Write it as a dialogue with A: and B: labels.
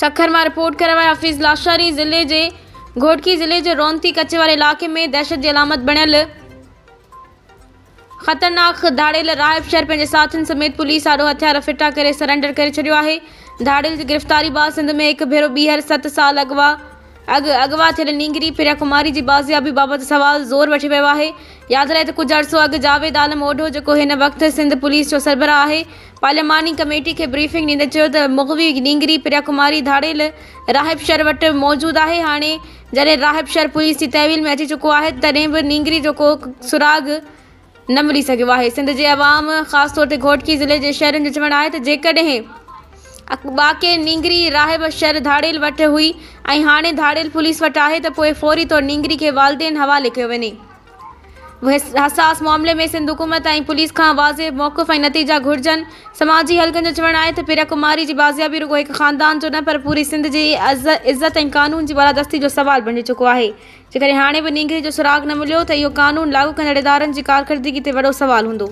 A: सखर में रिपोर्ट करवाया हफ़ीज़ लाशारी ज़िले के घोटकी ज़िले के रोनती कच्चे वाले इलाके में दहशत की अलामत बनियल ख़तरनाक धाड़ेल राहिब शहर पंहिंजे साथियुनि समेत पुलिस आड़ो हथियार फिटा करे सरेंडर करे छॾियो आहे। धाड़ेल की गिरफ़्तारी बाद सिंध में एक भेरो ॿीहर 7 साल अगवा थियल नींगरी प्रिया कुमारी की बाज़ियाबी बाबत सवाल ज़ोर वठी वियो आहे। याद रहे तो कुछ अर्सो अॻु जावेद आलम ओढो जो हिन वक्त सिंध पुलिस जो सरबराह आहे, पार्लियामानी कमेटी के ब्रीफिंग ॾींदे चयो त मुग़वी नींगरी प्रिया कुमारी धाड़ेल राहिब शहर वटि मौजूद आहे। हाणे जॾहिं राहिब शहर पुलिस की तहवील में अची चुको आहे तॾहिं बि नींगरी जो को सुराग न मिली सघियो आहे। सिंध जे अवाम ख़ासि तौर ते घोटकी ज़िले जे शहरनि जो चवणु आहे त जेकॾहिं बाक़ी नींगरी राहिब शहर धाड़ेल वटि हुई ऐं हाणे धाड़ेल पुलिस वटि आहे त पोइ फौरी तौर नींगरी के वालदेन हवाले कयो वञे। हसास मामले में सिंध हुकूमत ऐं पुलिस खां वाज़े मौक़िफ़ ऐं नतीजा घुर्जनि। समाजी हलक़नि जो चवणु आहे त प्रिया कुमारी की बाज़ियाबी रुगो हिकु ख़ानदान जो न पर पूरी सिंध जी इज़त ऐं कानून की बालादस्ती जो सवाल बणी चुको आहे। जेकॾहिं हाणे बि नींगरी जो सुराग न मिलियो त इहो कानून लागू कंदड़ इदारनि जी कारकर्दगी ते वॾो सवाल हूंदो।